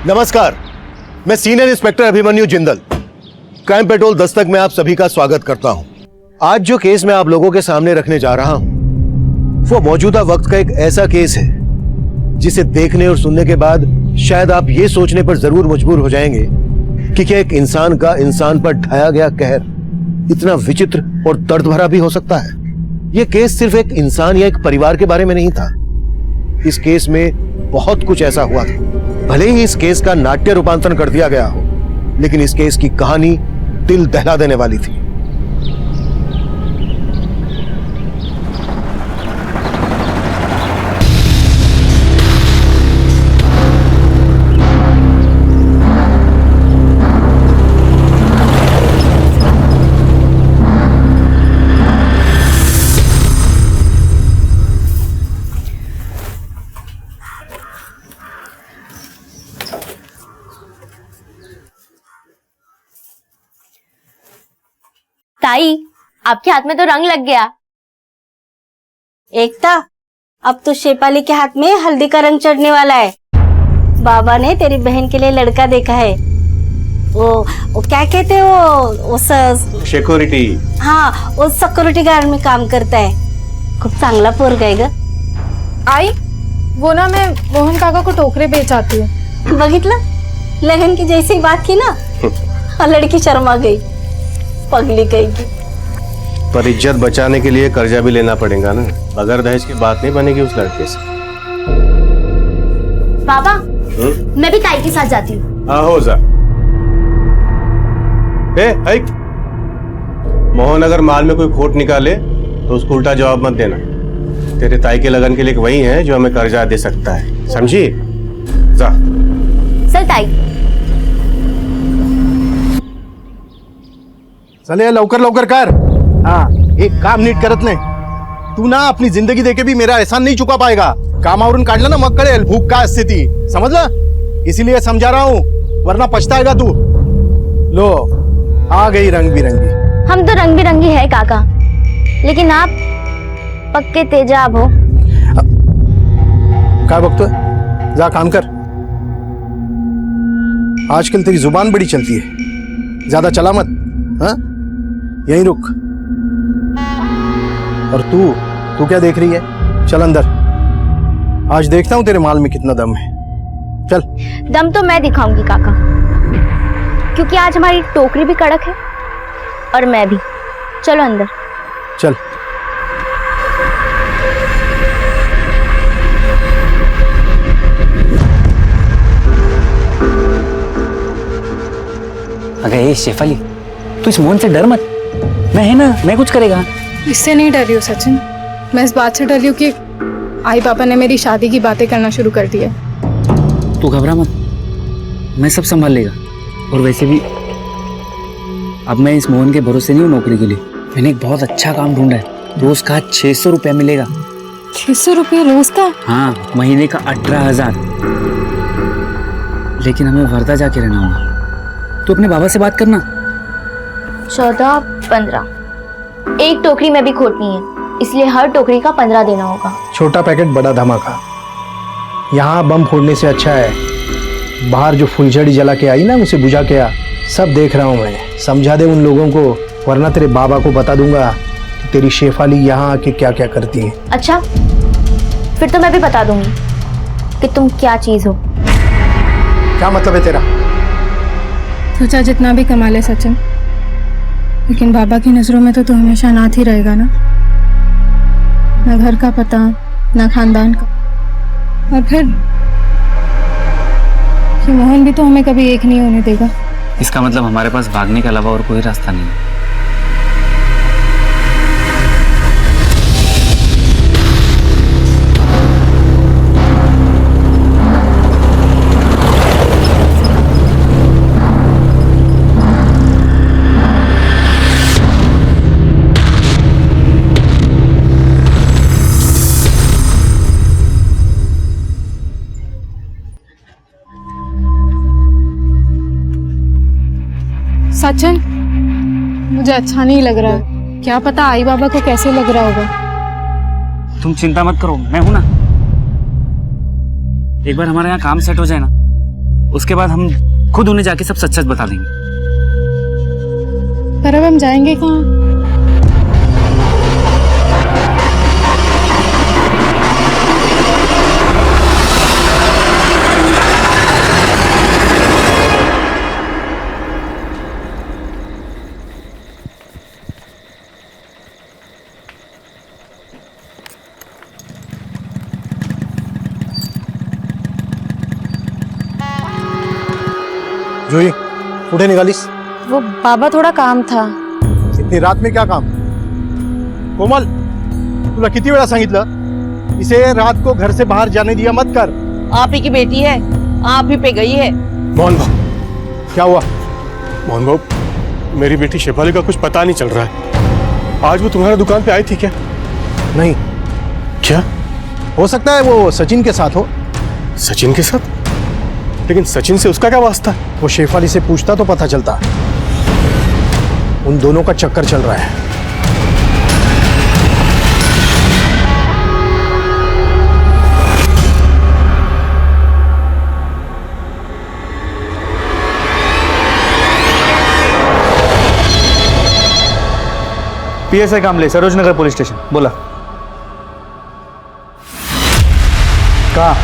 नमस्कार, मैं senior inspector Abhimanyu Jindal, crime petrol Dastak में आप सभी का स्वागत करता हूं। आज जो केस मैं आप लोगों के सामने रखने जा रहा हूं, वो मौजूदा वक्त का एक ऐसा केस है जिसे देखने और सुनने के बाद शायद आप ये सोचने पर जरूर मजबूर हो जाएंगे कि क्या एक इंसान का इंसान पर ढाया गया कहर इतना विचित्र और दर्द भरा भी हो सकता है। यह केस सिर्फ एक इंसान या एक परिवार के बारे में नहीं था। इस केस में बहुत कुछ ऐसा हुआ था। भले ही इस केस का नाट्य रूपांतरण कर दिया गया हो, लेकिन इस केस की कहानी दिल दहला देने वाली थी। ताई, आपके हाथ में तो रंग लग गया। एकता, अब तो शेफाली के हाथ में हल्दी का रंग चढ़ने वाला है। बाबा ने तेरी बहन के लिए लड़का देखा है। वो क्या कहते हैं वो सिक्योरिटी। हाँ, वो सिक्योरिटी गार्ड में काम करता है। खूब चांगला पोरगा आहे ग। आई, वो ना मैं मोहन काका को टोकरे बेच आती हूँ। बघितलं, लगन की जैसी बात की ना, लड़की शर्मा गई, पगली गई। पर इज्जत बचाने के लिए कर्जा भी लेना पड़ेगा ना। बगैर दहेज की बात नहीं बनेगी उस लड़के से। पापा, मैं भी ताई के साथ जाती हूँ। हाँ, हो जा। मोहन अगर माल में कोई खोट निकाले तो उसको उल्टा जवाब मत देना। तेरे ताई के लगन के लिए वही है जो हमें कर्जा दे सकता है, समझी? जा। चल ताई। चले लवकर लवकर कर। हाँ, एक काम नीट करत नाही। तू ना अपनी जिंदगी देके भी मेरा एहसान नहीं चुका पाएगा। कामावरून काढलं ना मग कळेल भूक काय असते ती, समझला? इसीलिए समझा रहा हूँ, वरना पछताएगा तू। लो, आ गई रंग बिरंगी। हम तो रंग बिरंगी है काका, लेकिन आप पक्के तेजाब हो। क्या बकतोय? जा काम कर। आजकल तेरी जुबान बड़ी चलती है, ज्यादा चला मत। हाँ, यहीं रुक। और तू क्या देख रही है? चल अंदर, आज देखता हूं तेरे माल में कितना दम है। चल। दम तो मैं दिखाऊंगी काका, क्योंकि आज हमारी टोकरी भी कड़क है और मैं भी। चलो अंदर। चल। अगर ये शेफाली, तू इस मोहन से डर मत। मैं है ना, मैं कुछ करेगा। इससे नहीं डर रही हूँ सचिन, मैं इस बात से डर रही हूँ कि आई पापा ने मेरी शादी की बातें करना शुरू कर दी है। तू घबरा मत, मैं सब संभाल लेगा। और वैसे भी अब मैं इस मोहन के भरोसे नहीं हूँ नौकरी के लिए। मैंने एक बहुत अच्छा काम ढूंढा है। रोज का 600 रुपया मिलेगा। 600 रुपये रोज का? हाँ, महीने का 18,000। लेकिन हमें वर्धा जाके रहना होगा। तू अपने बाबा से बात करना। 14, 15। एक टोकरी में भी खोटनी है, इसलिए हर टोकरी का 15 देना होगा। छोटा पैकेट बड़ा धमाका। यहाँ बम फोड़ने से अच्छा है बाहर जो फुलझड़ी जला के आई ना, उसे बुझा के आ। सब देख रहा हूँ मैं, समझा दे उन लोगों को, वरना तेरे बाबा को बता दूंगा कि तेरी शेफाली यहाँ आके क्या क्या करती है। अच्छा, फिर तो मैं भी बता दूंगी कि तुम क्या चीज हो। क्या मतलब है तेरा? सोचा जितना भी कमा ले सचिन, लेकिन बाबा की नजरों में तो तू हमेशा अनाथ ही रहेगा ना। ना घर का पता, ना खानदान का। और फिर कि मोहन भी तो हमें कभी एक नहीं होने देगा। इसका मतलब हमारे पास भागने के अलावा और कोई रास्ता नहीं है। सचिन, मुझे अच्छा नहीं लग रहा है। क्या पता आई बाबा को कैसे लग रहा होगा। तुम चिंता मत करो, मैं हूं ना। एक बार हमारे यहाँ काम सेट हो जाए ना, उसके बाद हम खुद उन्हें जाके सब सच सच बता देंगे। पर अब हम जाएंगे कहाँ? जोई कुठे निघालीस? वो बाबा थोड़ा काम था। इतनी रात में क्या काम? कोमल, तुला किती वेळा सांगितलं इसे रात को घर से बाहर जाने दिया मत कर। आप ही की बेटी है, आप ही पे गई है। मोहन भाऊ, क्या हुआ? मोहन भाऊ, मेरी बेटी शेफाली का कुछ पता नहीं चल रहा है। आज वो तुम्हारी दुकान पे आई थी क्या? नहीं। क्या? हो सकता है वो सचिन के साथ हो। सचिन के साथ? लेकिन सचिन से उसका क्या वास्ता? वो शेफाली से पूछता तो पता चलता। उन दोनों का चक्कर चल रहा है। PSI कामले, सरोजनगर पुलिस स्टेशन। बोला। कहाँ?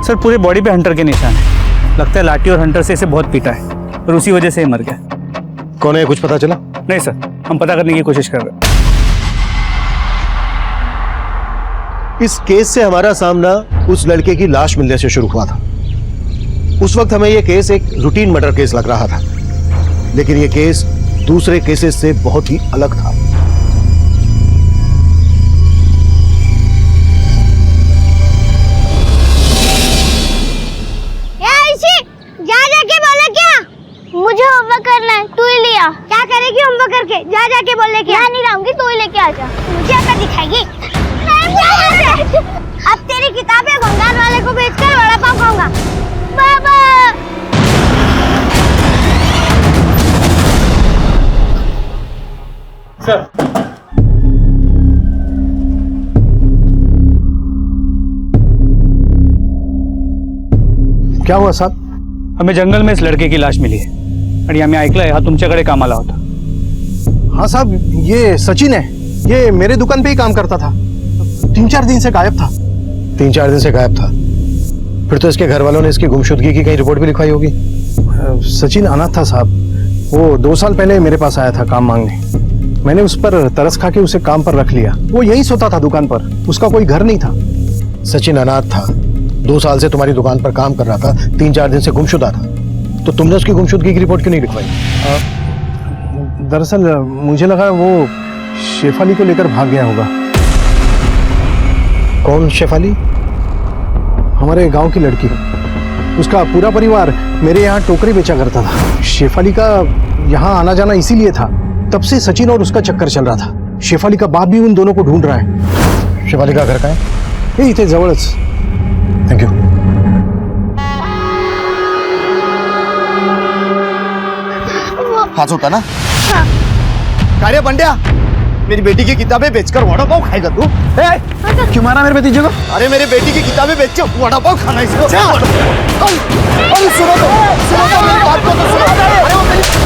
सर पूरे बॉडी पे हंटर के निशान है। लगता है लाठी और हंटर से इसे बहुत पीटा है और उसी वजह से ये मर गया। कौन है, कुछ पता चला? नहीं सर, हम पता करने की कोशिश कर रहे हैं। इस केस से हमारा सामना उस लड़के की लाश मिलने से शुरू हुआ था। उस वक्त हमें यह केस एक रूटीन मर्डर केस लग रहा था, लेकिन यह केस दूसरे केसेस से बहुत ही अलग था। मुझे होमवर्क करना है, तू ही लिया। क्या करेगी होमवर्क करके? जा जाके बोल लेके आ। नहीं लाऊंगी, तू ही लेके आ जा। मुझे आकर दिखाएगी। अब तेरी किताबें भंगार वाले को बेचकर वड़ा पाव खाऊंगा। बाबा सर, क्या हुआ साहब? हमें जंगल में इस लड़के की लाश मिली है आणि आम्ही ऐकलंय हा तुमच्याकडे कामाला होता। हाँ साहब, ये सचिन है। ये मेरे दुकान पे ही काम करता था। 3-4 दिन से गायब था। 3-4 दिन से गायब था? फिर तो इसके घर वालों ने इसकी गुमशुदगी की कहीं रिपोर्ट भी लिखवाई होगी। सचिन अनाथ था साहब। वो 2 साल पहले मेरे पास आया था काम मांगने। मैंने उस पर तरस खा के उसे काम पर रख लिया। वो यहीं सोता था दुकान पर, उसका कोई घर नहीं था। सचिन अनाथ था, 2 साल से तुम्हारी दुकान पर काम कर रहा था, 3-4 दिन से गुमशुदा था, तो तुमने उसकी गुमशुदगी की रिपोर्ट क्यों नहीं लिखवाई? दरअसल मुझे लगा वो शेफाली को लेकर भाग गया होगा। कौन शेफाली? हमारे गांव की लड़की। उसका पूरा परिवार मेरे यहाँ टोकरी बेचा करता था। शेफाली का यहाँ आना जाना इसीलिए था। तब से सचिन और उसका चक्कर चल रहा था। शेफाली का बाप भी उन दोनों को ढूंढ रहा है। शेफाली का घर कहाँ है? ये इथे जवळच। Thank you. हाथ होता ना? कार्य बंड्या, मेरी बेटी की किताबें बेचकर वड़ा पाव खाएगा तू? क्यों मारा मेरे भतीजे को? अरे मेरी बेटी की किताबें बेच के वड़ा पाव खाना इसको। अरे सुनो तो मेरी बात को तो सुनो। अरे वो मेरी बेटी।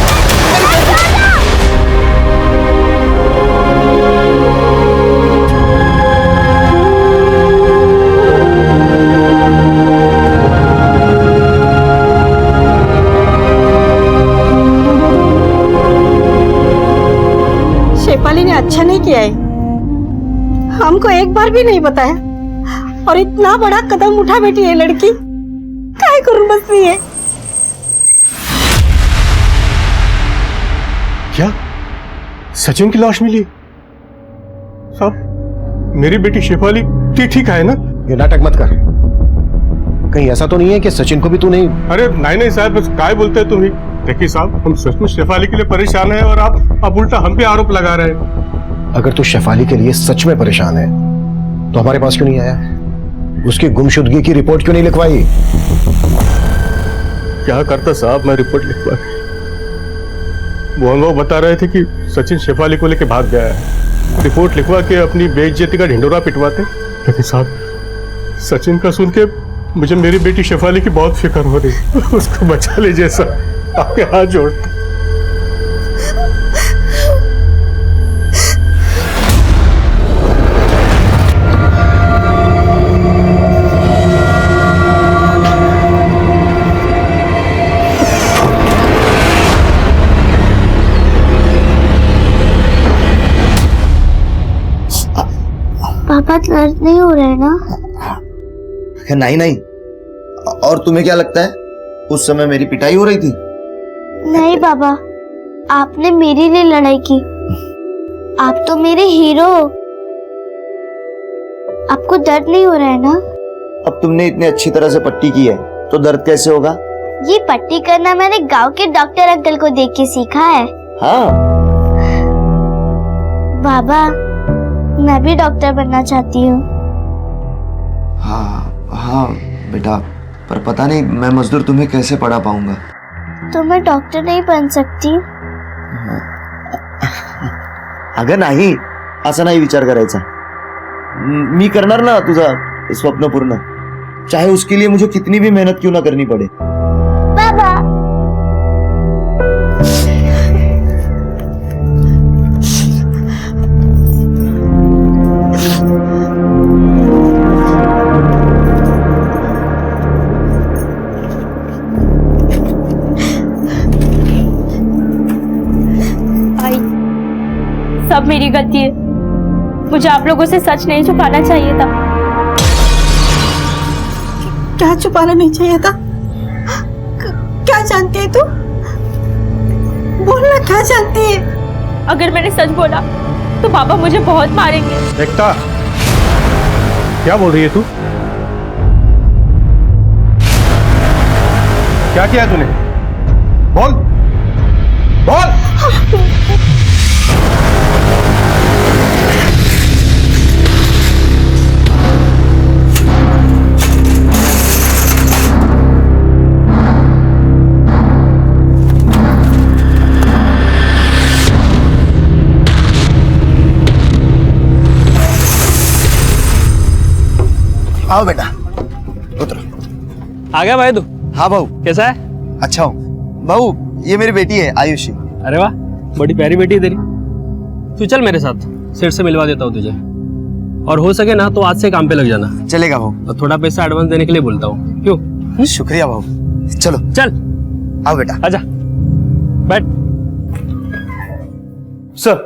शेफाली ने अच्छा नहीं किया है, हमको एक बार भी नहीं बताया। और इतना बड़ा कदम उठा बैठी है लड़की, काय करूं बस नहीं है। क्या सचिन की लाश मिली? साहब, मेरी बेटी शेफाली ठीक है ना? ये नाटक मत कर। कहीं ऐसा तो नहीं है कि सचिन को भी तू नहीं? अरे नहीं साहब, बस काय बोलते हैं तुम्ही? देखिए साहब, हम सचमुच शेफाली के लिए परेशान हैं और आप उल्टा हम पे आरोप लगा रहे हैं। अगर तू शेफाली के लिए सच में परेशान है तो हमारे पास क्यों नहीं आया? उसकी गुमशुदगी की रिपोर्ट क्यों नहीं लिखवाई? क्या करता साहब, मैं रिपोर्ट लिखवा के। मोहन बाबू बता रहे थे कि सचिन शेफाली को लेके भाग गया है। रिपोर्ट लिखवा के अपनी बेइज्जती का ढिंडोरा पिटवाते। लेकिन साहब, सचिन का सुन के मुझे मेरी बेटी शेफाली की बहुत फिक्र हो रही। उसको बचा लीजिए सर, आपके हाथ जोड़ता। पापा दर्द नहीं हो रहा है ना? नहीं नहीं। और तुम्हें क्या लगता है उस समय मेरी पिटाई हो रही थी? नहीं बाबा, आपने मेरे लिए लड़ाई की। आप तो मेरे हीरो हो। आपको दर्द नहीं हो रहा है ना? अब तुमने इतने अच्छी तरह से पट्टी की है तो दर्द कैसे होगा? ये पट्टी करना मैंने गांव के डॉक्टर अंकल को देख के सीखा है। हाँ। बाबा, मैं भी डॉक्टर बनना चाहती हूँ। हाँ बेटा, पर पता नहीं मैं मजदूर तुम्हें कैसे पढ़ा पाऊंगा। तो मैं डॉक्टर नहीं बन सकती? अगं नाही, असा नाही विचार करायचा। मी करणार ना तुझा स्वप्न पूर्ण, चाहे उसके लिए मुझे कितनी भी मेहनत क्यों ना करनी पड़े। बाबा, सब मेरी गलती है। मुझे आप लोगों से सच नहीं छुपाना चाहिए था। क्या छुपाना नहीं चाहिए था? क्या जानती है तू? बोलना, क्या जानती है? अगर मैंने सच बोला तो पापा मुझे बहुत मारेंगे। एकता, क्या बोल रही है तू? क्या किया तूने? बोल बोल। आओ बेटा, उतरो। आ गया भाई तू? हाँ बहू, कैसा है? अच्छा हूँ। बहू, ये मेरी बेटी है आयुषी। अरे वाह, बड़ी प्यारी बेटी है तेरी। तू चल मेरे साथ, सेठ से मिलवा देता हूँ तुझे। और हो सके ना तो आज से काम पे लग जाना। चलेगा बहू। और थोड़ा पैसा एडवांस देने के लिए बोलता हूँ। क्यों? शुक्रिया बहू। चलो चल। आओ बेटा। आजा, बैठ। सर,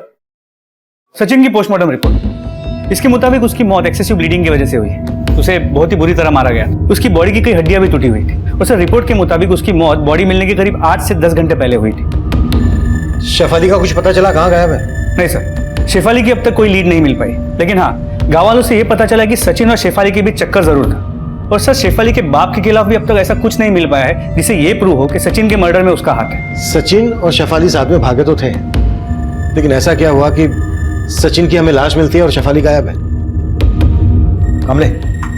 सचिन की पोस्टमार्टम रिपोर्ट, इसके मुताबिक उसकी मौत एक्सेसिव ब्लीडिंग की वजह से हुई। उसे बहुत ही बुरी तरह मारा गया। उसकी बॉडी की कई हड्डियां भी टूटी हुई थी। और सर, रिपोर्ट के मुताबिक उसकी मौत बॉडी मिलने के करीब 8 से 10 घंटे पहले हुई थी। शेफाली का कुछ पता चला? कहाँ गायब है? नहीं सर, शेफाली की अब तक कोई लीड नहीं मिल पाई। लेकिन हाँ, गाँव वालों से यह पता चला कि सचिन और शेफाली के बीच चक्कर जरूर था। और सर, शेफाली के बाप के खिलाफ भी अब तक ऐसा कुछ नहीं मिल पाया है जिससे ये प्रूव हो कि सचिन के मर्डर में उसका हाथ है। सचिन और शेफाली साथ में भागे तो थे, लेकिन ऐसा क्या हुआ कि सचिन की हमें लाश मिलती है और शेफाली गायब है? कमले,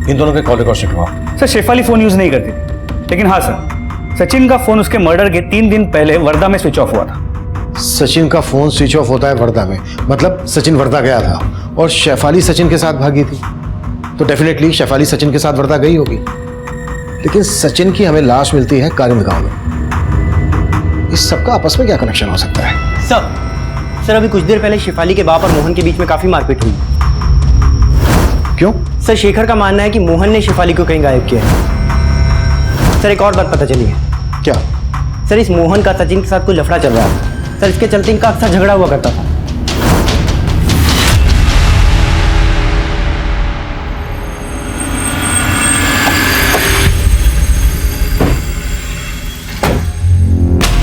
इन दोनों के कॉल रिकॉर्ड करवाओ। सर, शेफाली फोन यूज नहीं करती थी। लेकिन हाँ सर, सचिन का फोन उसके मर्डर के 3 दिन पहले वर्धा में स्विच ऑफ हुआ था। सचिन का फोन स्विच ऑफ होता है वर्धा में, मतलब सचिन वर्धा गया था और शेफाली सचिन के साथ भागी थी, तो डेफिनेटली शेफाली सचिन के साथ वर्धा गई होगी। लेकिन सचिन की हमें लाश मिलती है कारिंद गांव में। इस सबका आपस में क्या कनेक्शन हो सकता है? सर अभी कुछ देर पहले शेफाली के बाप और मोहन के बीच में काफी मारपीट हुई। क्यों? सर, शेखर का मानना है कि मोहन ने शेफाली को कहीं गायब किया है। सर, एक और बात पता चली है। क्या? सर, इस मोहन का सचिन के साथ कोई लफड़ा चल रहा है। सर, इसके चलते इनका अक्सर झगड़ा हुआ करता था।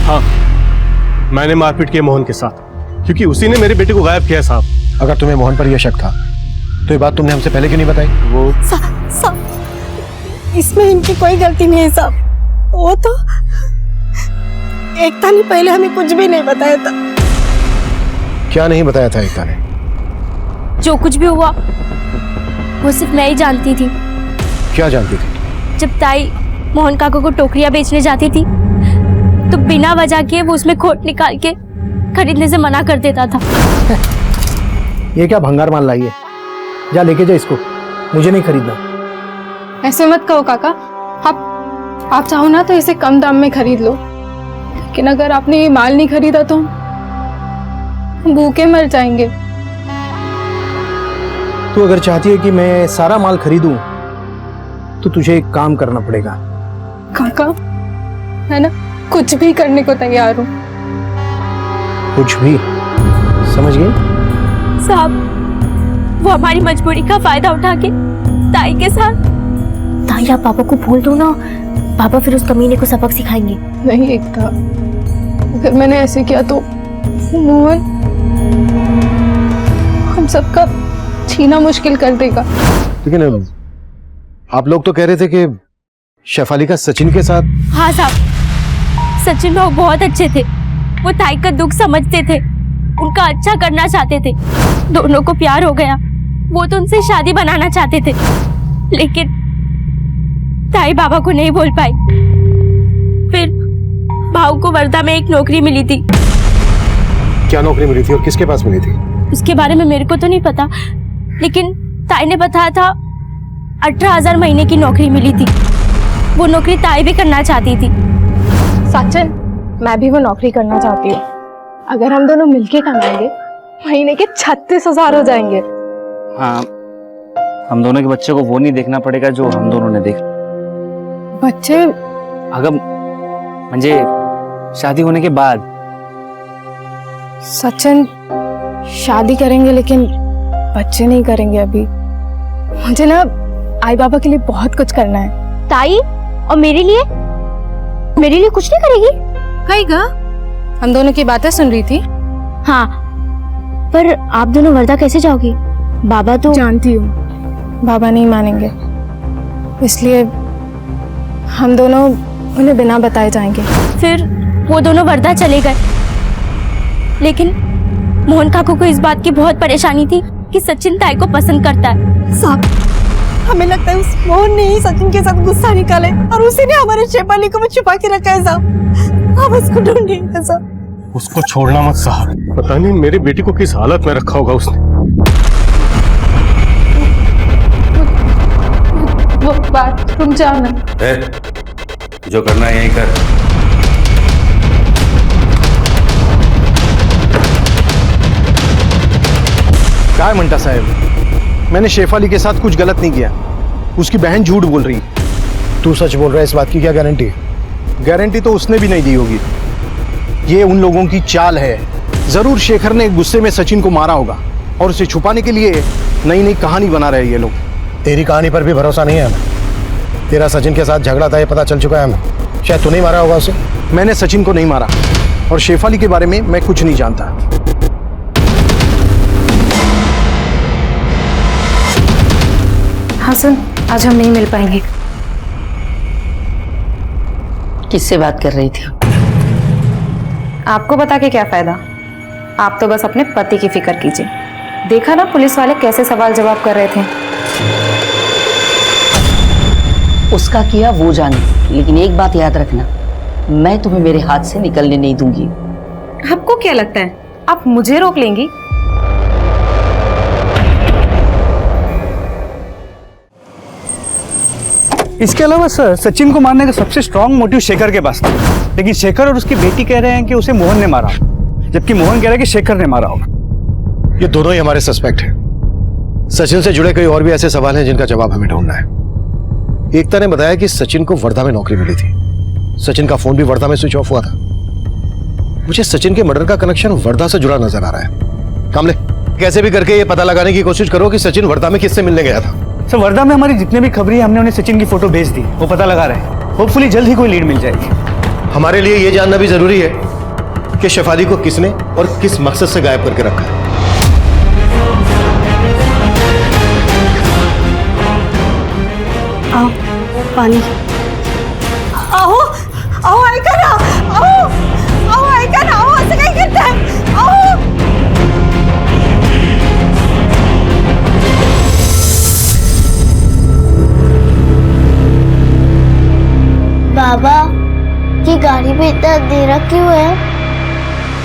हाँ, मैंने मारपीट की मोहन के साथ, क्योंकि उसी ने मेरी बेटी को गायब किया साहब। अगर तुम्हें मोहन पर यह शक था तो ये बात तुमने हमसे पहले क्यों नहीं बताई? वो इसमें इनकी कोई गलती नहीं है साहब। वो तो एकता ने पहले हमें कुछ भी नहीं बताया था। क्या नहीं बताया था एकता ने? जो कुछ भी हुआ वो सिर्फ मैं ही जानती थी। क्या जानती थी? जब ताई मोहन काका को टोकरियां बेचने जाती थी तो बिना वजह के वो उसमें खोट निकाल के खरीदने से मना कर देता था। ये क्या भंगार माल लाई है? जा लेके जा इसको, मुझे नहीं खरीदना। ऐसे मत कहो काका। आप चाहो ना तो इसे कम दाम में खरीद लो, लेकिन अगर आपने ये माल नहीं खरीदा तो हम भूखे मर जाएंगे। तू अगर चाहती है कि मैं सारा माल खरीदूं तो तुझे एक काम करना पड़ेगा। काका, है ना, कुछ भी करने को तैयार हूँ। कुछ भी? समझ गई? साहब, वो हमारी मजबूरी का फायदा उठा के ताई के साथ। ताई आप पापा को बोल दो ना, पापा फिर उस कमीने को सबक सिखाएंगे। नहीं एकता, अगर मैंने ऐसे किया तो मोहन हम सबका छीना मुश्किल कर देगा। लेकिन आप लोग तो कह रहे थे कि शेफाली का सचिन के साथ। हाँ साहब, सचिन भाव बहुत अच्छे थे। वो ताई का दुख समझते थे, उनका अच्छा करना चाहते थे। दोनों को प्यार हो गया, वो तो उनसे शादी बनाना चाहते थे, लेकिन ताई बाबा को नहीं बोल पाई। फिर भाव को वर्धा में एक नौकरी मिली थी। क्या नौकरी मिली थी और किसके पास मिली थी? उसके बारे में मेरे को तो नहीं पता, लेकिन ताई ने बताया था 18,000 महीने की नौकरी मिली थी। वो नौकरी ताई भी करना चाहती थी। सचिन, मैं भी वो नौकरी करना चाहती हूँ। अगर हम दोनों मिलके कमाएंगे महीने के 36,000 हो जाएंगे। हाँ, हम दोनों के बच्चे को वो नहीं देखना पड़ेगा जो हम दोनों ने देखा। बच्चे? अगर म्हणजे शादी होने के बाद। सचिन, शादी करेंगे लेकिन बच्चे नहीं करेंगे अभी। मुझे ना आई बाबा के लिए बहुत कुछ करना है। ताई, और मेरे लिए कुछ नहीं करेगी? कहेगा? हम दोनों की बातें सुन रही थी। हाँ, पर आप दोनों वर्धा कैसे जाओगी? बाबा तो। जानती हूँ, बाबा नहीं मानेंगे, इसलिए हम दोनों उन्हें बिना बताए जाएंगे। फिर वो दोनों वर्धा चले गए, लेकिन मोहन काकू को इस बात की बहुत परेशानी थी कि सचिन ताई को पसंद करता है। साहब, हमें लगता है उस मोहन ने ही सचिन के साथ गुस्सा निकाले और उसी ने हमारे शेफाली को भी छुपा के रखा है साहब। आप उसको ढूंढिए साहब। उसको छोड़ना मत साहब। पता नहीं मेरी बेटी को किस हालत में रखा होगा उसने। वो बाथरूम जाना। जो करना है यहीं कर। काय म्हणता साहेब, मैंने शेफाली के साथ कुछ गलत नहीं किया। उसकी बहन झूठ बोल रही। तू सच बोल रहा है, इस बात की क्या गारंटी? गारंटी तो उसने भी नहीं दी होगी। ये उन लोगों की चाल है। जरूर शेखर ने गुस्से में सचिन को मारा होगा और उसे छुपाने के लिए नई नई कहानी बना रहे ये लोग। तेरी कहानी पर भी भरोसा नहीं है हमें। तेरा सचिन के साथ झगड़ा था, ये पता चल चुका है हमें। शायद तू नहीं मारा होगा उसे। मैंने सचिन को नहीं मारा और शेफाली के बारे में मैं कुछ नहीं जानता। हसन, आज हम नहीं मिल पाएंगे। किससे बात कर रही थी? आपको बता के क्या फायदा? आप तो बस अपने पति की फिक्र कीजिए। देखा ना पुलिस वाले कैसे सवाल जवाब कर रहे थे। उसका किया वो जाने, लेकिन एक बात याद रखना, मैं तुम्हें मेरे हाथ से निकलने नहीं दूंगी। आपको क्या लगता है आप मुझे रोक लेंगी? इसके अलावा सर, सचिन को मारने का सबसे स्ट्रॉन्ग मोटिव शेखर के पास था, लेकिन शेखर और उसकी बेटी कह रहे हैं कि उसे मोहन ने मारा, जबकि मोहन कह रहा है कि शेखर ने मारा होगा। ये दोनों ही हमारे सस्पेक्ट हैं। सचिन से जुड़े कई और भी ऐसे सवाल हैं जिनका जवाब हमें ढूंढना है। एकता ने बताया कि सचिन को वर्धा में नौकरी मिली थी। सचिन का फोन भी वर्धा में स्विच ऑफ हुआ था। मुझे सचिन के मर्डर का कनेक्शन वर्धा से जुड़ा नजर आ रहा है। कामले, कैसे भी करके ये पता लगाने की कोशिश करो कि सचिन वर्धा में किससे मिलने गया था। सर, वर्धा में हमारी जितने भी खबरें हमने उन्हें सचिन की फोटो भेज दी, वो पता लगा रहे हैं। होपफुली जल्द ही कोई लीड मिल जाएगी। हमारे लिए ये जानना भी जरूरी है कि शेफाली को किसने और किस मकसद से गायब करके रखा है। आओ पानी। आओ आओ, ऐका ना, आओ आओ, ऐका ना, आओ, असं काय करताय? आओ फर्क क्यों है?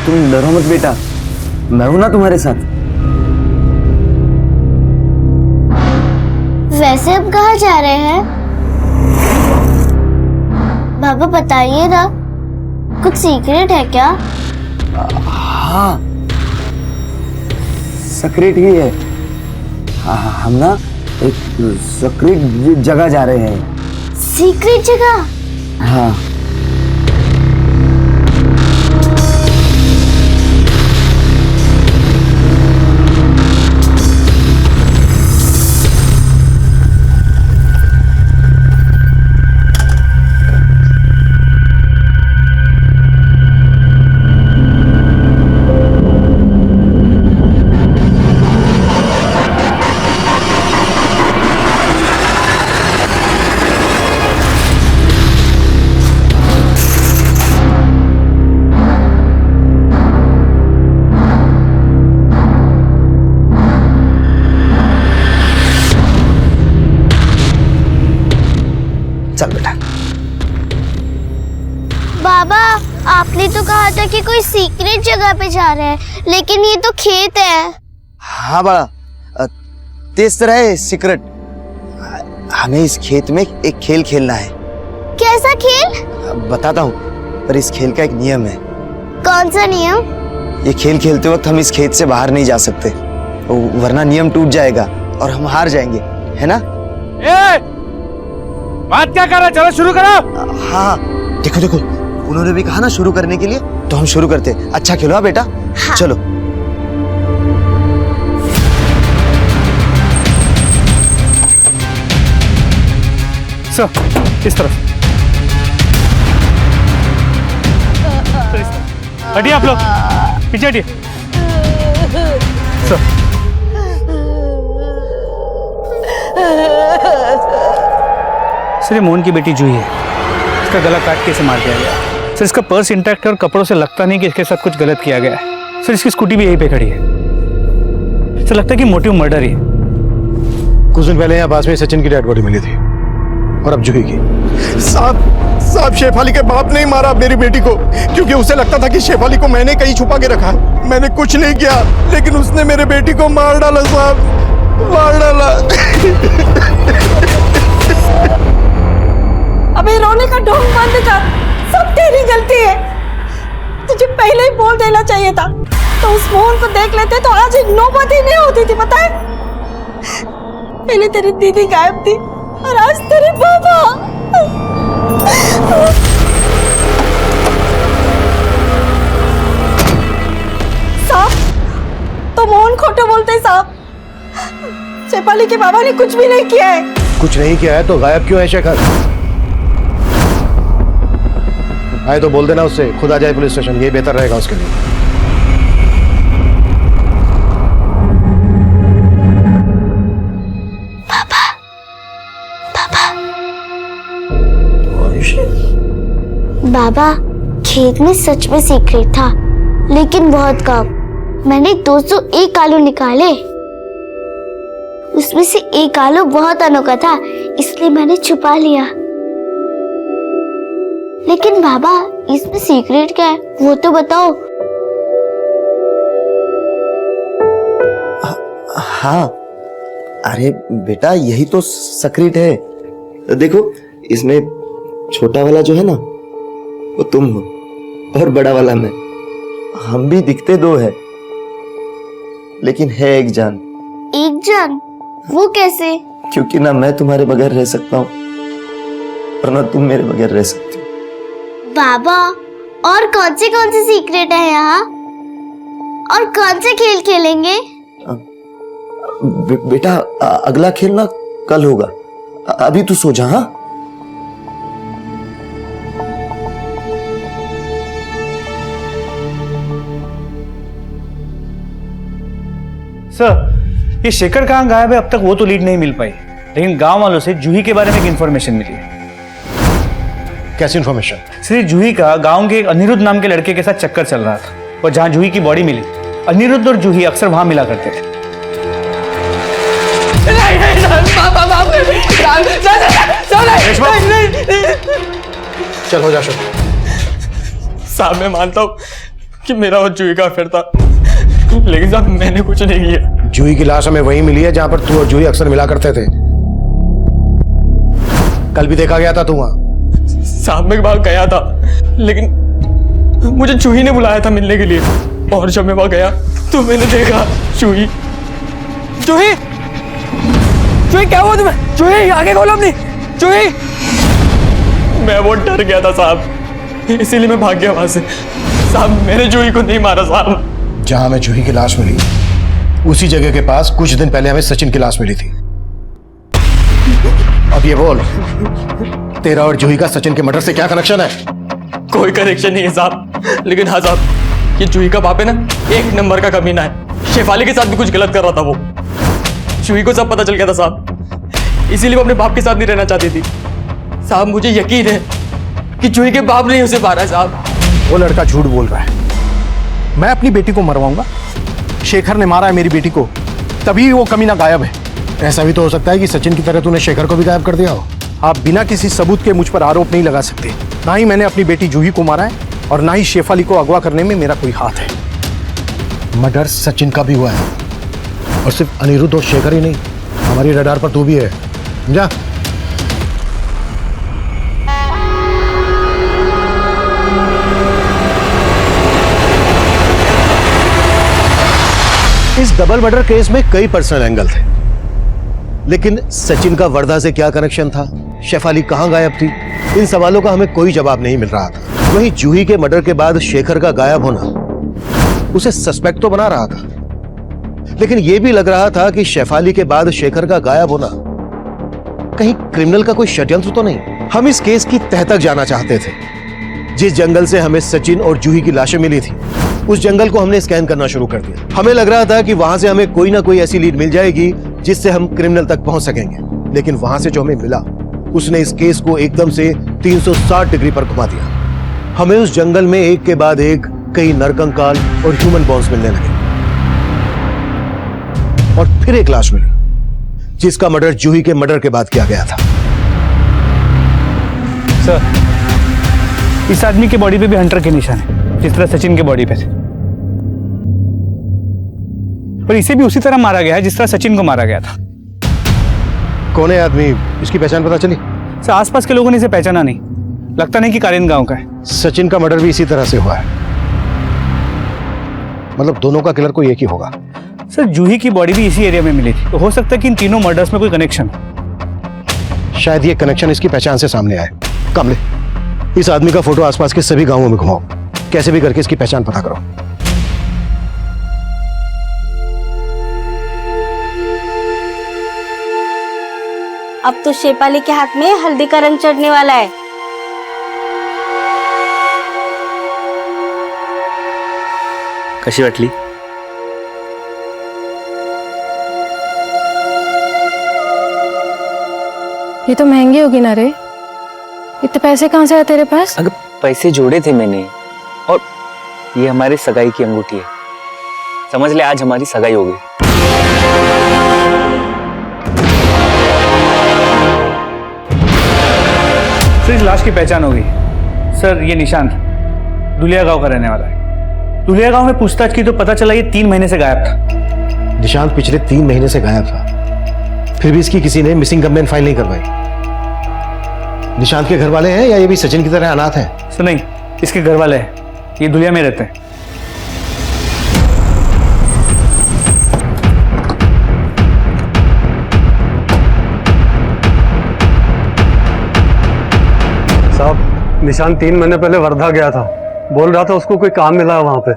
तुम डरो मत बेटा, मैं हूं ना तुम्हारे साथ। वैसे अब कहाँ जा रहे हैं? बाबा बताइए ना, कुछ सीक्रेट है क्या? हाँ, सीक्रेट ही है। हाँ, हम ना एक सीक्रेट जगह जा रहे हैं। सीक्रेट जगह? हाँ। चल बेटा। बाबा, आपने तो कहा था कि कोई सीक्रेट जगह पे जा रहे हैं, लेकिन ये तो खेत है। हाँ बड़ा, तेज तरह है सीक्रेट। हमें इस खेत में एक खेल खेलना है। कैसा खेल? बताता हूँ, पर इस खेल का एक नियम है। कौन सा नियम? ये खेल खेलते वक्त हम इस खेत से बाहर नहीं जा सकते, वरना नियम टूट जाएगा और हम हार जाएंगे, है ना? बात क्या कर रहे? चलो शुरू करो। हाँ, देखो देखो, उन्होंने भी कहा ना शुरू करने के लिए, तो हम शुरू करते। अच्छा खेलो हाँ बेटा। हाँ। चलो। इस तरफ हटिए आप लोग, पीछे हटिए। सर, ये मोहन की बेटी जूही है। इसका गला काट के इसे मार दिया गया। सर, इसका पर्स इंटैक्ट है और कपड़ों से लगता नहीं कि इसके साथ कुछ गलत किया गया है। सर, इसकी स्कूटी भी यहीं पे खड़ी है। सर, लगता है कि मोटिव मर्डर ही। कुछ दिन पहले यहाँ पास में सचिन की डेड बॉडी मिली थी, और अब जूही की। साहब शेफाली के बाप ने ही मारा मेरी बेटी को, क्योंकि उसे लगता था कि शेफाली को मैंने कहीं छुपा के रखा है। मैंने कुछ नहीं किया, लेकिन उसने मेरे बेटी को मार डाला साहब, मार डाला। अबे रोने का ढोंग बंद कर, सब तेरी गलती है। तुझे पहले ही बोल देना चाहिए था, तो उस मोहन को देख लेते तो आज नौबत ही नहीं होती थी, पता है? पहले तेरी दीदी गायब थी और आज तेरे बाबा। साहब, तो मोहन खोटे बोलते हैं साहब। शेफाली के बाबा ने कुछ भी नहीं किया है। कुछ नहीं किया है तो गायब क्यों है शेखर? आए तो बोल देना उससे, खुद आ जाए पुलिस स्टेशन, ये बेहतर रहेगा उसके लिए। पापा, पापा, बाबा, खेत में सच में सीक्रेट था, लेकिन बहुत कम। मैंने 201 आलू निकाले, उसमें से एक आलू बहुत अनोखा था, इसलिए मैंने छुपा लिया। लेकिन बाबा, इसमें सीक्रेट क्या है, वो तो बताओ। हाँ, अरे बेटा, यही तो सीक्रेट है। देखो, इसमें छोटा वाला जो है ना, वो तुम हो, और बड़ा वाला मैं। हम भी दिखते दो है, लेकिन है एक जान। एक जान? वो कैसे? क्योंकि ना मैं तुम्हारे बगैर रह सकता हूँ, और ना तुम मेरे बगैर रह सकती हो। बाबा, और कौन सी सीक्रेट है यहाँ? और कौन से खेल खेलेंगे? बेटा, अगला खेल ना कल होगा, अभी तू सो जा। हाँ, सर, ये शेखर कहाँ गायब है अब तक वो तो लीड नहीं मिल पाई, लेकिन गांव वालों से जूही के बारे में एक इन्फॉर्मेशन मिली है। कैसी इन्फॉर्मेशन? श्री जूही का गांव के एक अनिरुद्ध नाम के लड़के के साथ चक्कर चल रहा था, और जहां जूही की बॉडी मिली, अनिरुद्ध और जूही अक्सर वहां मिला करते थे। चल हो जा शुरू। साहब मैं मानता हूँ कि मेरा और जूही का अफेयर था, लेकिन साहब मैंने कुछ नहीं किया। जूही की लाश हमें वहीं मिली है जहां पर तू और जूही अक्सर मिला करते थे। कल भी देखा गया था तू वहां। साहब मैं वहां गया था, लेकिन मुझे जूही ने बुलाया था मिलने के लिए, और जब मैं वहां गया तो मैंने देखा जूही। जूही, जूही क्या हुआ तुम्हें? जूही आगे खोलो अपनी। जूही, मैं बहुत डर गया था साहब, इसीलिए मैं भाग गया वहां से। साहब मैंने जूही को नहीं मारा साहब। जहां हमें जूही की लाश मिली उसी जगह के पास कुछ दिन पहले हमें सचिन की लाश मिली थी। अब ये बोल, तेरा और जूही का सचिन के मर्डर से क्या कनेक्शन है? कोई कनेक्शन नहीं है साहब, लेकिन हाँ साहब, ये जूही का बाप है ना, एक नंबर का कमीना है। शेफाली के साथ भी कुछ गलत कर रहा था वो। जूही को सब पता चल गया था साहब, इसीलिए वो अपने बाप के साथ नहीं रहना चाहती थी। साहब मुझे यकीन है कि जूही के बाप ने उसे मारा है साहब। वो लड़का झूठ बोल रहा है। मैं अपनी बेटी को मरवाऊंगा? शेखर ने मारा है मेरी बेटी को, तभी वो कमीना गायब है। ऐसा भी तो हो सकता है कि सचिन की तरह तूने शेखर को भी गायब कर दिया हो। आप बिना किसी सबूत के मुझ पर आरोप नहीं लगा सकते। ना ही मैंने अपनी बेटी जूही को मारा है और ना ही शेफाली को अगवा करने में मेरा कोई हाथ है। मर्डर सचिन का भी हुआ है, और सिर्फ अनिरुद्ध और शेखर ही नहीं, हमारी रडार पर तू भी है, समझा? इस डबल मर्डर केस में कई पर्सनल एंगल थे, लेकिन सचिन का वर्धा से क्या कनेक्शन था, शेफाली कहां गायब थी, इन सवालों का हमें कोई जवाब नहीं मिल रहा था। वहीं जूही के मर्डर के बाद शेखर का गायब होना उसे सस्पेक्ट तो बना रहा था, लेकिन यह भी लग रहा था कि शेफाली के बाद शेखर का गायब होना कहीं क्रिमिनल का कोई षड्यंत्र तो नहीं। हम इस केस की तह तक जाना चाहते थे। जिस जंगल से हमें सचिन और जूही की लाशें मिली थी, उस जंगल को हमने स्कैन करना शुरू कर दिया। हमें लग रहा था कि वहां से हमें कोई ना कोई ऐसी लीड मिल जाएगी जिससे हम क्रिमिनल तक पहुंच सकेंगे, लेकिन वहां से जो हमें मिला उसने इस केस को एकदम से 360 डिग्री पर घुमा दिया। हमें उस जंगल में एक के बाद एक कई नरकंकाल और ह्यूमन बॉन्स मिलने लगे, और फिर एक लाश मिली जिसका मर्डर जूही के मर्डर के बाद किया गया था। सर, इस आदमी के बॉडी पे भी हंटर के निशान है, जिस तरह सचिन के बॉडी पे थे, और इसे भी उसी तरह मारा गया है जिस तरह सचिन को मारा गया था। कौन है आदमी? इसकी पहचान पता चली? सर, आसपास के लोगों ने इसे पहचाना नहीं, लगता नहीं कि कालीन गांव का है। सचिन का मर्डर भी इसी तरह से हुआ है, मतलब दोनों का किलर कोई एक ही होगा। सर, जूही की बॉडी भी इसी एरिया में मिली थी, तो हो सकता है कि इन तीनों मर्डर्स में कोई कनेक्शन। शायद ये कनेक्शन इसकी पहचान से सामने आए। कमले, इस आदमी का फोटो आसपास के सभी गांवों में घुमाओ, कैसे भी करके इसकी पहचान पता करो। अब तो शेफाली के हाथ में हल्दी का रंग चढ़ने वाला है। कशी वाटली? ये तो महंगी होगी ना रे, इतने पैसे कहाँ से आए तेरे पास? अगर पैसे जोड़े थे मैंने, और ये हमारी सगाई की अंगूठी है, समझ ले आज हमारी सगाई हो गई। सर, इस लाश की पहचान हो गई। सर, ये निशांत दुलिया गांव का रहने वाला है। दुलिया गांव में पूछताछ की तो पता चला ये 3 महीने से गायब था। निशांत पिछले 3 महीने से गायब था, फिर भी इसकी किसी ने मिसिंग कंप्लेंट फाइल नहीं करवाई। निशांत के घर वाले हैं या ये भी सचिन की तरह अनाथ हैं? सर नहीं, इसके घर वाले हैं, ये दुलिया में रहते हैं। साहब, निशान 3 महीने पहले वर्धा गया था, बोल रहा था उसको कोई काम मिला है वहां पे।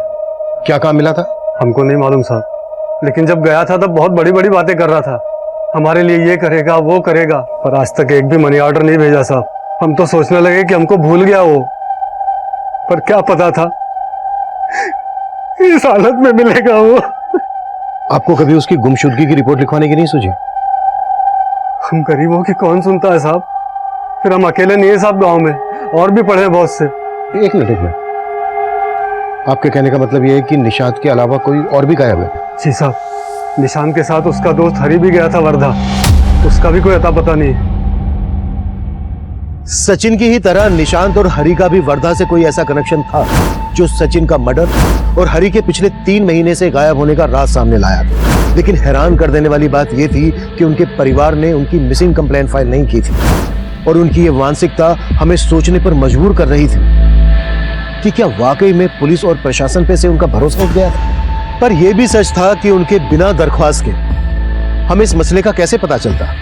क्या काम मिला था? हमको नहीं मालूम साहब, लेकिन जब गया था तब बहुत बड़ी बड़ी बातें कर रहा था, हमारे लिए ये करेगा वो करेगा, पर आज तक एक भी मनी ऑर्डर नहीं भेजा साहब। हम तो सोचने लगे कि हमको भूल गया वो, पर क्या पता था इस हालत में मिलेगा वो। आपको कभी उसकी गुमशुदगी की रिपोर्ट लिखवाने की नहीं सोची? हम गरीबों की कौन सुनता है साहब, फिर हम अकेले नहीं है साहब गांव में, और भी पढ़े बहुत से। एक मिनट, आपके कहने का मतलब ये है कि निशांत के अलावा कोई और भी गायब है? जी साहब, निशांत के साथ उसका दोस्त हरी भी गया था वर्धा, उसका भी कोई अता पता नहीं। सचिन की ही तरह निशांत और हरि का भी वर्धा से कोई ऐसा कनेक्शन था जो सचिन का मर्डर और हरि के पिछले 3 महीने से गायब होने का राज सामने लाया। लेकिन हैरान कर देने वाली बात यह थी कि उनके परिवार ने उनकी मिसिंग कंप्लेंट फाइल नहीं की थी और उनकी ये मानसिकता हमें सोचने पर मजबूर कर रही थी कि क्या वाकई में पुलिस और प्रशासन पे से उनका भरोसा उठ गया था। पर यह भी सच था कि उनके बिना दरख्वास्त के हमें इस मसले का कैसे पता चलता,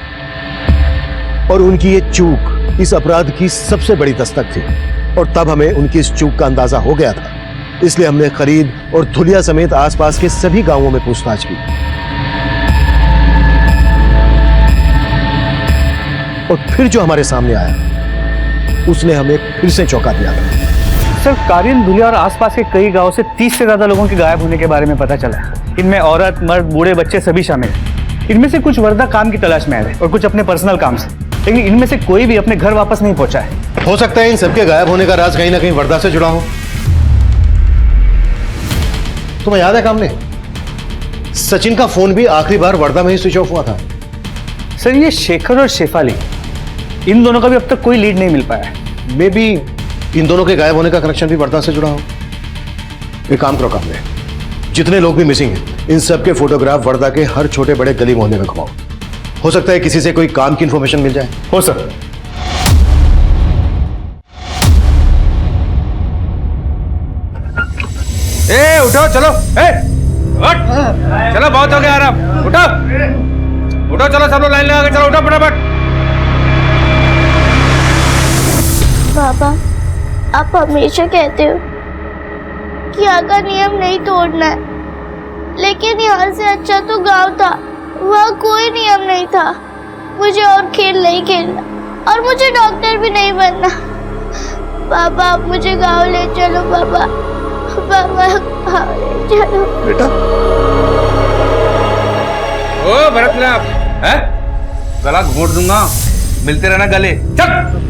और उनकी ये चूक इस अपराध की सबसे बड़ी दस्तक थी और तब हमें उनकी इस चूक का अंदाजा हो गया था। इसलिए हमने खरीद और धुलिया समेत आसपास के सभी गांवों में पूछताछ की और फिर जो हमारे सामने आया उसने हमें फिर से चौंका दिया था। सर, कारियन, धुलिया और आसपास के कई गांवों से 30 से ज्यादा लोगों के गायब होने के बारे में पता चला है। इनमें औरत, मर्द, बूढ़े, बच्चे सभी शामिल हैं। इनमें से कुछ वर्धा काम की तलाश में आए और कुछ अपने पर्सनल काम से, लेकिन इनमें से कोई भी अपने घर वापस नहीं पहुंचा है। हो सकता है इन सबके गायब होने का राज कहीं ना कहीं वर्धा से जुड़ा हो। तुम्हें याद है कामने, सचिन का फोन भी आखिरी बार वर्धा में ही स्विच ऑफ हुआ था। सर, ये शेखर और शेफाली, इन दोनों का भी अब तक कोई लीड नहीं मिल पाया है। मे बी इन दोनों के गायब होने का कनेक्शन भी वर्धा से जुड़ा हो। एक काम करो कामने, जितने लोग भी मिसिंग हैं इन सब के फोटोग्राफ वर्धा के हर छोटे बड़े गली मोहल्ले में घुमाओ। हो सकता है किसी से कोई काम की इंफॉर्मेशन मिल जाए। हो सर। ए उठो, चलो। ए उठ, चलो, बहुत हो गया आराम। उठो उठो, चलो सब लोग लाइन लगा के चलो, उठो फटाफट। पापा, आप हमेशा कहते हो कि यहाँ का नियम नहीं तोड़ना है, लेकिन यहाँ से अच्छा तो गांव था, वहाँ कोई नियम नहीं था। मुझे और खेल नहीं खेलना और मुझे डॉक्टर भी नहीं बनना। पापा, आप मुझे गांव ले चलो। पापा, पापा, गांव ले चलो। बेटा, ओ भरतलाल, है गला घोट दूंगा, मिलते रहना गले। चल।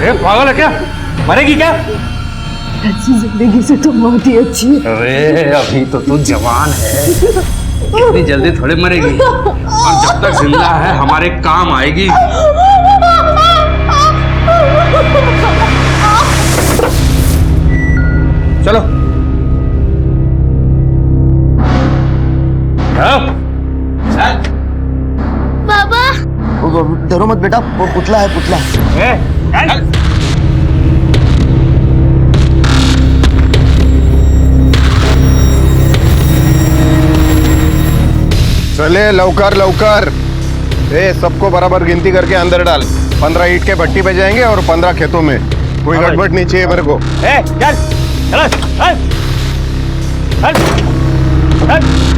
ए, पागल है क्या? मरेगी क्या? ऐसी जिंदगी से तो बहुत ही अच्छी है। अरे अभी तो तू जवान है, इतनी जल्दी थोड़े मरेगी, और जब तक जिंदा है हमारे काम आएगी। चलो पापा, डरो मत बेटा, वो पुतला है, पुतला। चले लवकर लवकर। ए, सबको बराबर गिनती करके अंदर डाल। 15 ईंट के भट्टी पे जाएंगे और 15 खेतों में। कोई गड़बड़ नहीं चाहिए मेरे को। चल, चल, चल, चल।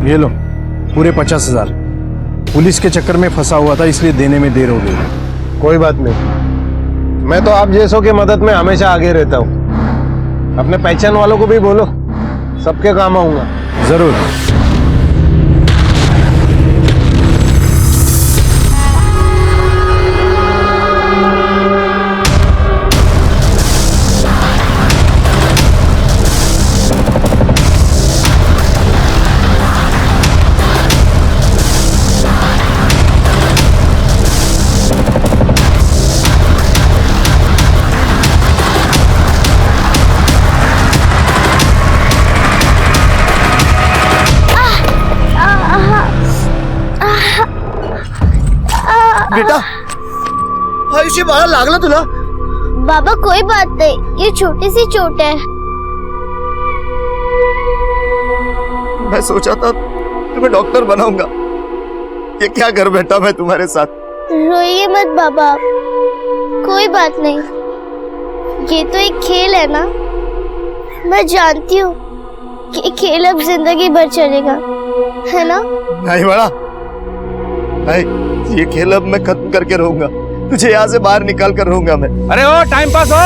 ये लो, पूरे 50,000। पुलिस के चक्कर में फंसा हुआ था, इसलिए देने में देर हो गई। कोई बात नहीं, मैं तो आप जैसों की मदद में हमेशा आगे रहता हूँ। अपने पहचान वालों को भी बोलो, सबके काम आऊंगा जरूर। बेटा, आयुष्य बाहर लागला तुला? बाबा, कोई बात नहीं, ये छोटी सी चोट है। मैं सोचा था तुम्हें डॉक्टर बनाऊंगा, ये क्या कर बैठा मैं तुम्हारे साथ। रोइए मत बाबा, कोई बात नहीं, ये तो एक खेल है ना। मैं जानती हूँ कि खेल अब जिंदगी भर चलेगा, है ना? नहीं बड़ा, नहीं, ये खेल अब मैं खत्म करके रहूंगा। तुझे यहाँ से बाहर निकाल कर रहूंगा मैं। अरे ओ टाइम पास हो,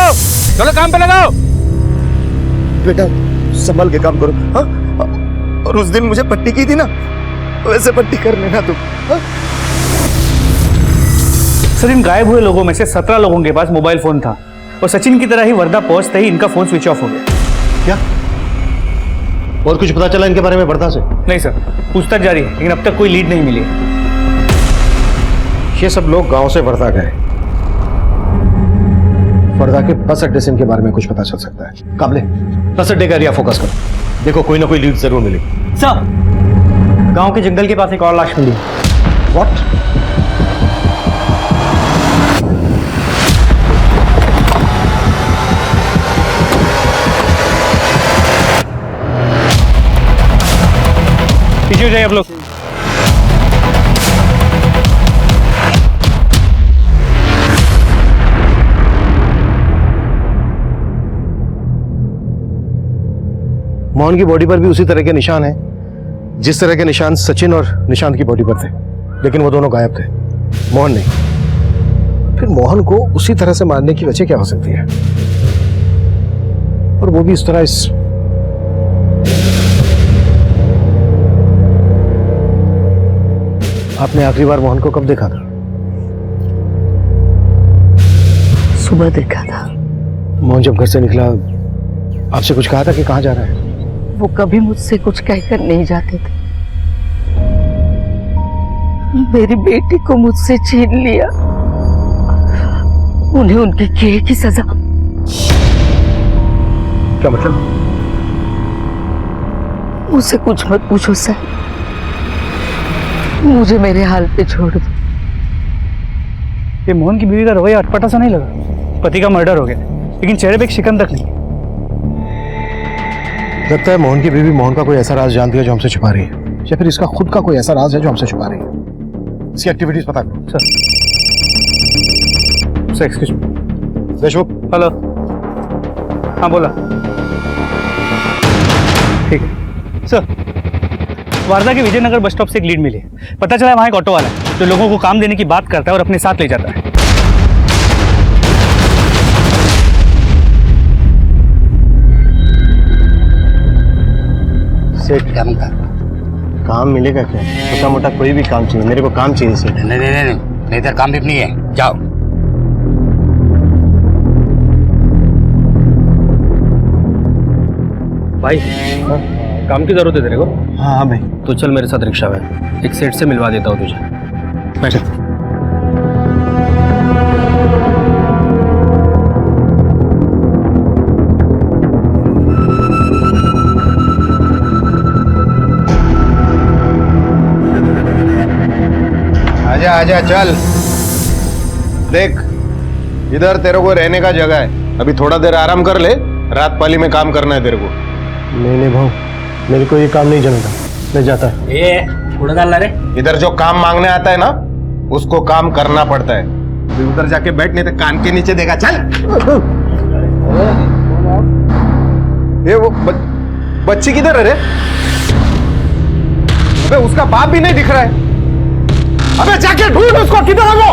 चलो काम पे लगाओ। बेटा संभल के काम करो, हाँ? और उस दिन मुझे पट्टी की थी ना, वैसे पट्टी कर लेना तुम, हाँ? सर, इन गायब हुए लोगों में से 17 लोगों के पास मोबाइल फोन था और सचिन की तरह ही वर्धा पहुंचते ही इनका फोन स्विच ऑफ हो गया। क्या और कुछ पता चला इनके बारे में वर्धा से? नहीं सर, पूछताछ जारी है लेकिन अब तक कोई लीड नहीं मिली है। ये सब लोग गांव से वर्धा गए। वर्धा के बस अड्डे से इनके बारे में कुछ पता चल सकता है। काबले, बस अड्डे का एरिया फोकस करो, देखो कोई ना कोई लीड जरूर मिलेगी। सर, गांव के जंगल के पास एक और लाश मिली। व्हाट? पीछे हो जाइए आप लोग। मोहन की बॉडी पर भी उसी तरह के निशान हैं जिस तरह के निशान सचिन और निशांत की बॉडी पर थे, लेकिन वो दोनों गायब थे, मोहन नहीं। फिर मोहन को उसी तरह से मारने की वजह क्या हो सकती है, और वो भी इस तरह? इस आपने आखिरी बार मोहन को कब देखा था? सुबह देखा था। मोहन जब घर से निकला आपसे कुछ कहा था कि कहाँ जा रहा है? वो कभी मुझसे कुछ कहकर नहीं जाते थे। मेरी बेटी को मुझसे छीन लिया, उन्हें उनके किए की सजा। क्या मतलब? मुझसे कुछ मत पूछो सर, मुझे मेरे हाल पे छोड़ दो। ये मोहन की बीवी का रवैया अटपटा सा नहीं लगा? पति का मर्डर हो गया लेकिन चेहरे पे एक शिकन तक नहीं। लगता है मोहन की बीवी मोहन का कोई ऐसा राज जानती है जो हमसे छुपा रही है, या फिर इसका खुद का कोई ऐसा राज है जो हमसे छुपा रही है। इसकी एक्टिविटीज पता करो। Sir excuse me. Deshmukh. Hello. हाँ बोला। ठीक है सर, वारदा के विजयनगर बस स्टॉप से एक लीड मिली है। पता चला वहाँ एक ऑटो वाला है जो लोगों को काम देने की बात करता है और अपने साथ ले जाता है। सेठ, काम मिलेगा क्या? छोटा मोटा कोई भी काम चाहिए, मेरे को काम चाहिए सेठ। नहीं इधर काम भी नहीं है, जाओ। भाई काम की जरूरत है तेरे को? हाँ भाई। तो चल मेरे साथ रिक्शा में, एक सेठ से मिलवा देता हूँ तुझे। बैठ। आजा आजा चल। देख इधर तेरे को रहने का जगह है, अभी थोड़ा देर आराम कर ले, रात पाली में काम करना है तेरे को। नहीं भाऊ, मेरे को ये काम नहीं जमेगा, मैं जाता है। ये कूड़ा डाल रहे? इधर जो काम मांगने आता है ना उसको काम करना पड़ता है। उधर जाके बैठ, नहीं तो कान के नीचे देगा। चल। ये वो बच्ची किधर है रे? अबे उसका बाप भी नहीं दिख रहा है। अबे जाके ढूंढ उसको, किधर है वो?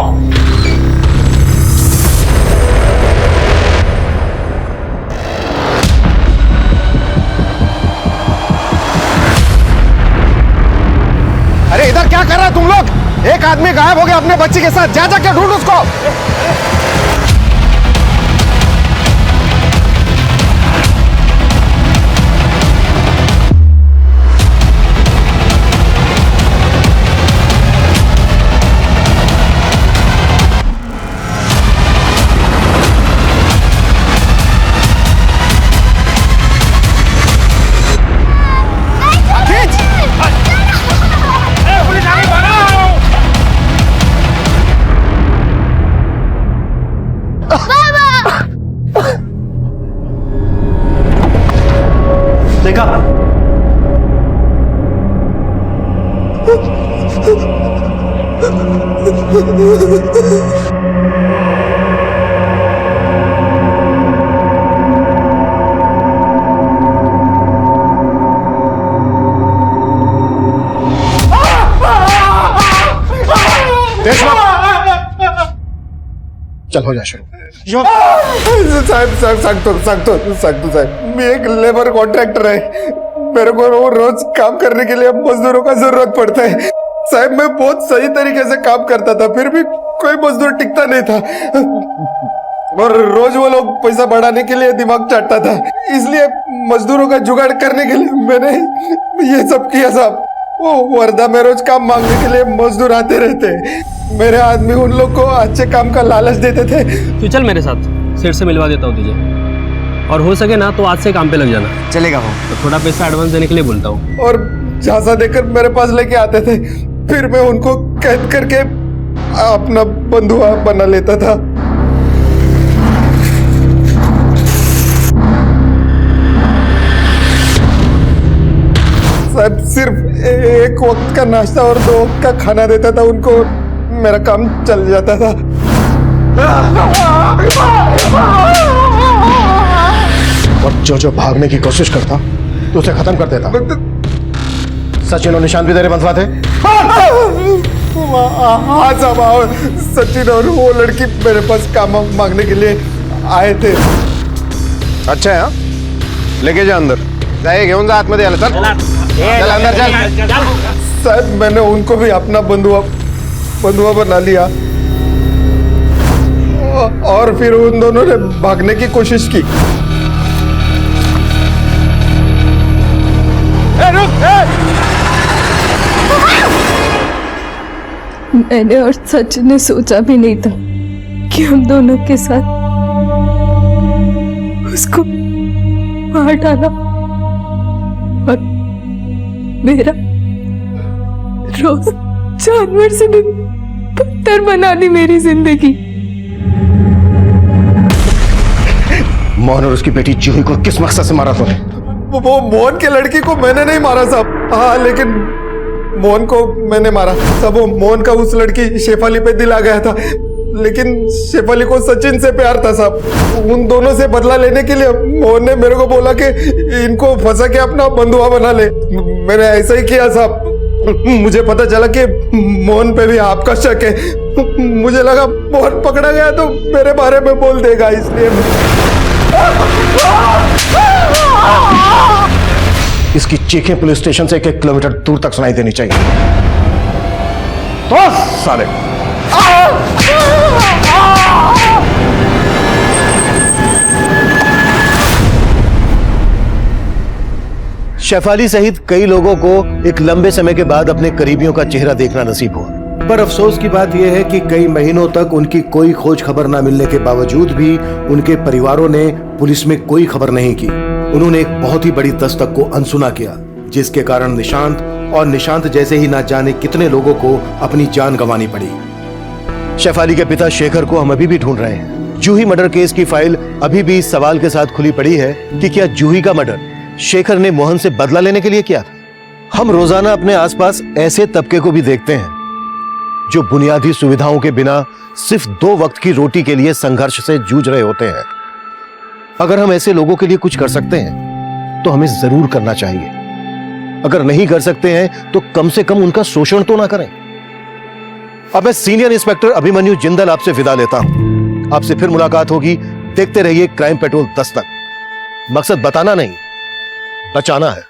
अरे इधर क्या कर रहा है तुम लोग? एक आदमी गायब हो गया अपने बच्ची के साथ, जा जाके ढूंढ उसको। देखा? चल हो जा शुरू। साहेब सांगतो साहेब, मी एक लेबर कॉन्ट्रैक्टर है, मेरे को रोज काम करने के लिए मजदूरों का जरूरत पड़ता है। साहब मैं बहुत सही तरीके से काम करता था, फिर भी कोई मजदूर टिकता नहीं था और रोज वो लोग पैसा बढ़ाने के लिए दिमाग चाटता था, इसलिए मजदूरों का जुगाड़ करने के लिए मैंने ये सब किया साहब। वो वर्धा में रोज काम मांगने के लिए मजदूर आते रहते, मेरे आदमी उन लोग को अच्छे काम का लालच देते थे। तू चल मेरे साथ, सेठ से मिलवा देता हूँ तुझे, और हो सके ना तो आज से काम पे लग जाना। चलेगा वो। तो थोड़ा पैसा एडवांस देने के लिए बोलता हूँ। और झांसा देकर मेरे पास लेके आते थे, फिर मैं उनको कैद करके अपना बंधुआ बना लेता था। साहब सिर्फ एक वक्त का नाश्ता और 2 वक्त का खाना देता था उनको, मेरा काम चल जाता था। और जो भागने की कोशिश करता तो उसे खत्म कर देता। सचिन और निशांत भी तेरे बंधुआ थे? हाँ साहब, सचिन और वो लड़की मेरे पास काम मांगने के लिए आए थे। अच्छा है, लेके जा अंदर, जाए घेऊन जा आतमध्ये आलं, चल अंदर चल। शायद मैंने उनको भी अपना बंधुआ बना लिया और फिर उन दोनों ने भागने की कोशिश की। मैंने और सचिन ने सोचा भी नहीं था कि हम दोनों के साथ उसको मार डाला और मेरा रोज जानवर से भी बदतर बना दी मेरी जिंदगी। मोहन और उसकी बेटी जूही को किस मकसद से मारा तूने? वो मोहन के लड़की को मैंने नहीं मारा साहब, हाँ लेकिन मोहन को मैंने मारा साहब। वो मोहन का उस लड़की शेफाली पे दिल आ गया था, लेकिन शेफाली को सचिन से प्यार था साहब। उन दोनों से बदला लेने के लिए मोहन ने मेरे को बोला कि इनको फंसा के अपना बंधुआ बना ले। मैंने ऐसा ही किया साहब। मुझे पता चला कि मोहन पे भी आपका शक है, मुझे लगा मोहन पकड़ा गया तो मेरे बारे में बोल देगा, इसलिए इसकी चीखें पुलिस स्टेशन से 1 किलोमीटर दूर तक सुनाई देनी चाहिए। तो साले शेफाली सहित कई लोगों को एक लंबे समय के बाद अपने करीबियों का चेहरा देखना नसीब हुआ, पर अफसोस की बात यह है कि कई महीनों तक उनकी कोई खोज खबर न मिलने के बावजूद भी उनके परिवारों ने पुलिस में कोई खबर नहीं की। उन्होंने एक बहुत ही बड़ी दस्तक को अनसुना किया, जिसके कारण निशांत जैसे ही ना जाने कितने लोगों को अपनी जान गंवानी पड़ी। शेफाली के पिता शेखर को हम अभी भी ढूंढ रहे हैं। जूही मर्डर केस की फाइल अभी भी इस सवाल के साथ खुली पड़ी है कि क्या जूही का मर्डर शेखर ने मोहन से बदला लेने के लिए किया था। हम रोजाना अपने आसपास ऐसे तबके को भी देखते हैं जो बुनियादी सुविधाओं के बिना सिर्फ 2 वक्त की रोटी के लिए संघर्ष से जूझ रहे होते हैं। अगर हम ऐसे लोगों के लिए कुछ कर सकते हैं तो हमें जरूर करना चाहिए। अगर नहीं कर सकते हैं तो कम से कम उनका शोषण तो ना करें। अब मैं सीनियर इंस्पेक्टर अभिमन्यु जिंदल आपसे विदा लेता हूं। आपसे फिर मुलाकात होगी। देखते रहिए क्राइम पेट्रोल 10 तक। मकसद बताना नहीं, बचाना है।